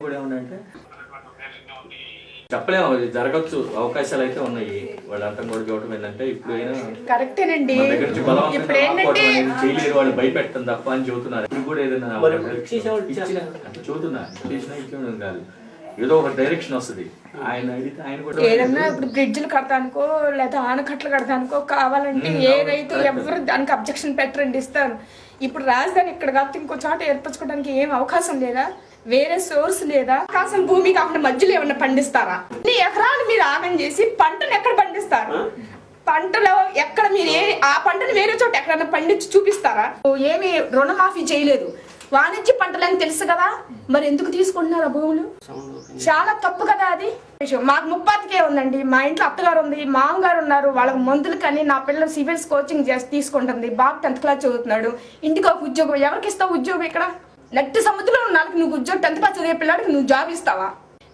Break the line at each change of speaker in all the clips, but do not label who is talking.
కూడా ఏమంటే చెప్పలేము, జరగచ్చు, అవకాశాలు అయితే ఉన్నాయి. వాళ్ళంతా కూడా చూడటం ఏంటంటే ఇప్పుడైనా
కరెక్టేనండి,
చేయలేరు వాళ్ళు భయపెట్టడం తప్ప అని చెబుతున్నారు. ఇప్పుడు కూడా ఏదైనా చూస్తున్నా చేసినా ఇచ్చేయడం కాదు, ఏదో ఒక డైరెక్షన్ వస్తుంది. ఆయన అడిగితే ఆయన కూడా
ఏదన్నా ఇప్పుడు బ్రిడ్జ్లు కడతానుకో లేదా ఆనకట్టలు కడతానుకో కావాలంటే ఏ రైతు ఎవరు దానికి అబ్జెక్షన్ పెట్టరండి, ఇస్తాను. ఇప్పుడు రాజధాని ఇక్కడ కాకపోతే ఇంకో చోట ఏర్పరచుకోవడానికి ఏం అవకాశం లేదా? వేరే సోర్స్ లేదా? అవకాశం భూమి కాకుండా మధ్యలో ఏమన్నా పండిస్తారా? ఇన్ని ఎకరాలు మీరు ఆగం చేసి పంటను ఎక్కడ పండిస్తారు? పంటలో ఎక్కడ మీరు ఆ పంటను వేరే చోట ఎక్కడన్నా పండించి చూపిస్తారా? ఏమి రుణమాఫీ చేయలేదు, వాణిజ్య పంటలని తెలుసు కదా, మరి ఎందుకు తీసుకుంటున్నారు ఆ భూములు? చాలా తప్పు కదా అది. మాకు 30కే ఉందండి, మా ఇంట్లో అత్తగారు ఉంది, మామగారు ఉన్నారు, వాళ్ళకి మందులు కానీ నా పిల్లలు సివిల్స్ కోచింగ్ చేసి తీసుకుంటుంది. బాబు 10th క్లాస్ చదువుతున్నాడు, ఇంటికి ఒక ఉద్యోగం. ఎవరికి ఇస్తావు ఉద్యోగం? ఇక్కడ నట్టి సముద్రంలో ఉన్నాళ్ళకి నువ్వు ఉద్యోగం 10th క్లాస్ చదివే పిల్లాడికి నువ్వు జాబ్ ఇస్తావా?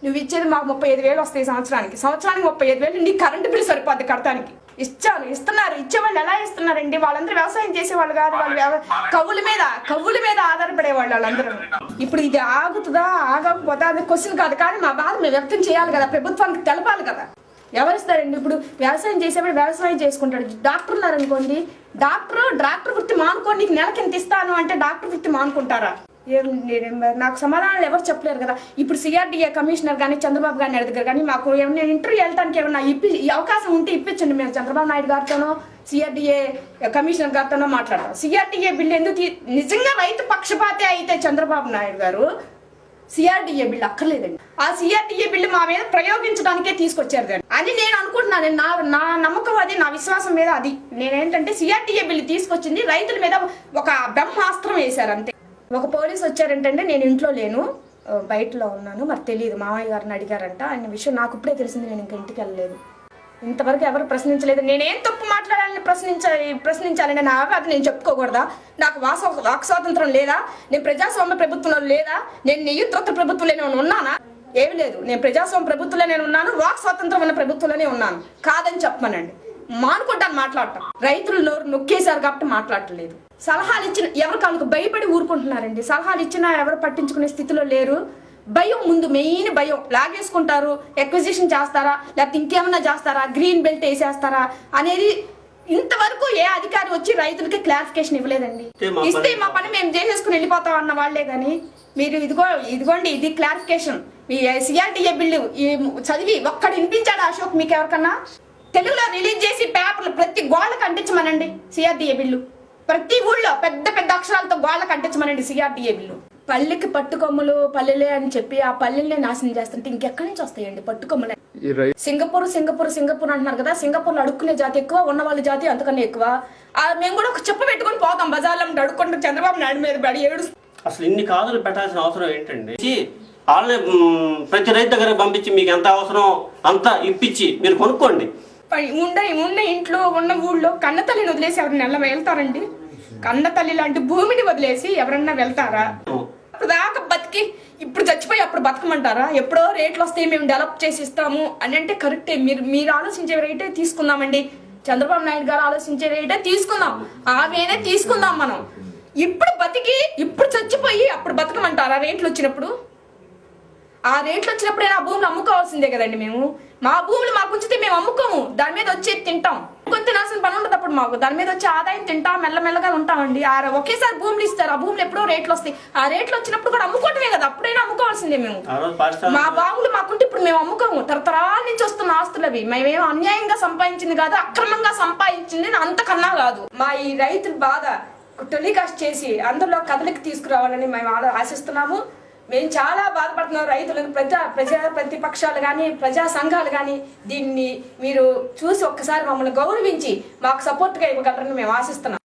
నువ్వు ఇచ్చేది మాకు 35,000 వస్తాయి సంవత్సరానికి 35,000 నీ కరెంటు బిల్లు సరిపోద్ది కడతానికి. ఇస్తున్నారు. ఇచ్చేవాళ్ళు ఎలా ఇస్తున్నారండి? వాళ్ళందరూ వ్యవసాయం చేసేవాళ్ళు కాదు, వాళ్ళు కవుల మీద ఆధారపడే వాళ్ళు వాళ్ళందరూ. ఇప్పుడు ఇది ఆగుతుందా ఆగకపోతే అది క్వశ్చన్ కాదు, కానీ మా బాధ మేము వ్యక్తం చేయాలి కదా, ప్రభుత్వానికి తెలపాలి కదా. ఎవరిస్తారండి? ఇప్పుడు వ్యవసాయం చేసేవాడు వ్యవసాయం చేసుకుంటాడు. డాక్టర్ ఉన్నారనుకోండి, డాక్టర్ వృత్తి మానుకోండి, నీకు నెలకి ఎంత ఇస్తాను అంటే డాక్టర్ వృత్తి మానుకుంటారా? నాకు సమాధానాలు ఎవరు చెప్పలేరు కదా. ఇప్పుడు సిఆర్డీఏ కమిషనర్ కానీ చంద్రబాబు గారిని దగ్గర కానీ మాకు ఏమైనా ఇంటర్వ్యూ వెళ్ళడానికి ఏమన్నా అవకాశం ఉంటే ఇప్పించండి, మేము చంద్రబాబు నాయుడు గారితోనో సిఆర్డీఏ కమిషనర్ గారితోనో మాట్లాడతాం. సిఆర్డీఏ బిల్లు ఎందుకు నిజంగా రైతు పక్షపాతే అయితే చంద్రబాబు నాయుడు గారు సిఆర్డీఏ బిల్లు అక్కర్లేదండి. ఆ సిఆర్డీఏ బిల్లు మా మీద ప్రయోగించడానికే తీసుకొచ్చారు అని నేను అనుకుంటున్నాను. నా నమ్మకం అది, నా విశ్వాసం మీద అది. నేనేంటంటే సిఆర్డీఏ బిల్లు తీసుకొచ్చింది రైతుల మీద ఒక బ్రహ్మాస్త్రం వేశారు అంతే. ఒక పోలీసు వచ్చారంటే నేను ఇంట్లో లేను, బయటలో ఉన్నాను, మరి తెలియదు, మామయ్య గారిని అడిగారంట. అన్న విషయం నాకు ఇప్పుడే తెలిసింది, నేను ఇంకా ఇంటికి వెళ్ళలేదు. ఇంతవరకు ఎవరు ప్రశ్నించలేదు. నేనేం తప్పు మాట్లాడాలని ప్రశ్నించాలని నా అది నేను చెప్పుకోకూడదా? నాకు వాక్ స్వాతంత్రం లేదా? నేను ప్రజాస్వామ్య ప్రభుత్వంలో లేదా? నేను నియంత్రిత ప్రభుత్వంలో నేను ఉన్నానా? ఏమి లేదు, నేను ప్రజాస్వామ్య ప్రభుత్వంలో నేను ఉన్నాను, వాక్ స్వాతంత్రం ఉన్న ప్రభుత్వంలోనే ఉన్నాను. కాదని చెప్పమనండి, మానుకుంటాను మాట్లాడటం. రైతులు నోరు నొక్కేశారు కాబట్టి మాట్లాడలేదు. సలహాలు ఇచ్చిన ఎవరికి వాళ్ళకి భయపడి ఊరుకుంటున్నారండి. సలహాలు ఇచ్చినా ఎవరు పట్టించుకునే స్థితిలో లేరు. భయం, ముందు మెయిన్ భయం. లాగేసుకుంటారు, ఎక్విజిషన్ చేస్తారా లేకపోతే ఇంకేమన్నా చేస్తారా, గ్రీన్ బెల్ట్ వేసేస్తారా అనేది ఇంతవరకు ఏ అధికారి వచ్చి రైతులకి క్లారిఫికేషన్ ఇవ్వలేదండి. ఇస్తే మా పని మేము చేసేసుకుని వెళ్ళిపోతాం అన్న వాళ్లే కానీ మీరు ఇదిగోండి ఇది క్లారిఫికేషన్. మీ సిఆర్డీఏ బిల్లు చదివి ఒక్కడు వినిపించాడు అశోక్ మీకు ఎవరికన్నా? తెలుగులో రిలీజ్ చేసి పేపర్లు ప్రతి గోళ్ళకి అంటించమనండి సిఆర్డీఏ బిల్లు. ప్రతి ఊళ్ళో పెద్ద పెద్ద అక్షరాలతో గోళ్ళకి అంటించమనండి సిఆర్డీఏ బిల్లు. పల్లెకి పట్టుకొమ్మలు పల్లెలే అని చెప్పి ఆ పల్లెల్ని నాశనం చేస్తుంటే ఇంకెక్కడి నుంచి వస్తాయండి పట్టుకొమ్మలే? సింగపూర్ అంటున్నారు కదా, సింగపూర్ లో అడుక్కునే జాతి ఎక్కువ, ఉన్న వాళ్ళ జాతి అంతకన్నా ఎక్కువ. మేము కూడా ఒక చెప్పు పెట్టుకుని పోతాం బజార్లో అడుక్కుంటాం చంద్రబాబు నాయుడు మీద పడి ఏడు.
అసలు ఇన్ని కాదులు పెట్టాల్సిన అవసరం ఏంటండి? వాళ్ళని ప్రతి రైతు దగ్గర పంపించి మీకు ఎంత అవసరం అంత ఇప్పించి మీరు కొనుక్కోండి.
ఉన్న ఇంట్లో ఉన్న ఊళ్ళో కన్న తల్లిని వదిలేసి ఎవరైనా వెళ్తారండి? కన్న తల్లి లాంటి భూమిని వదిలేసి ఎవరన్నా వెళ్తారా? దాకా బతికి ఇప్పుడు చచ్చిపోయి అప్పుడు బతకమంటారా? ఎప్పుడో రేట్లు వస్తాయి మేము డెవలప్ చేసి ఇస్తాము అని అంటే కరెక్టే. మీరు ఆలోచించే రేటే తీసుకుందామండి, చంద్రబాబు నాయుడు గారు ఆలోచించే రేటే తీసుకుందాం, ఆమెనే తీసుకుందాం మనం. ఇప్పుడు బతికి ఇప్పుడు చచ్చిపోయి అప్పుడు బతకమంటారా? రేట్లు వచ్చినప్పుడు ఆ రేట్లు వచ్చినప్పుడే ఆ భూములు అమ్ముకోవాల్సిందే కదండి. మేము మా భూములు మాకు ఉంచితే మేము అమ్ముకోము, దాని మీద వచ్చి తింటాం. కొంత నాశనం పని ఉండదు అప్పుడు మాకు, దాని మీద వచ్చి ఆదాయం తింటాం, మెల్లమెల్లగా ఉంటామండి. ఒకేసారి భూములు ఇస్తారు, ఆ భూములు ఎప్పుడో రేట్లు వస్తాయి. ఆ రేట్లు వచ్చినప్పుడు కూడా అమ్ముకోవటమే కదా, అప్పుడైనా అమ్ముకోవాల్సిందే. మేము మా బావులు మాకుంటే ఇప్పుడు మేము అమ్ముకోము. తరతరాల నుంచి వస్తున్న ఆస్తులు అవి, మేమేమో అన్యాయంగా సంపాదించింది కాదు, అక్రమంగా సంపాదించింది అంతకన్నా కాదు. మా ఈ రైతుల బాధ టెలికాస్ట్ చేసి అందులో కథలికి తీసుకురావాలని మేము ఆశిస్తున్నాము. మేము చాలా బాధపడుతున్నాం రైతులను. ప్రతిపక్షాలు కానీ ప్రజా సంఘాలు కానీ దీన్ని మీరు చూసి ఒక్కసారి మమ్మల్ని గౌరవించి మాకు సపోర్ట్గా ఇవ్వగలరని మేము ఆశిస్తున్నాం.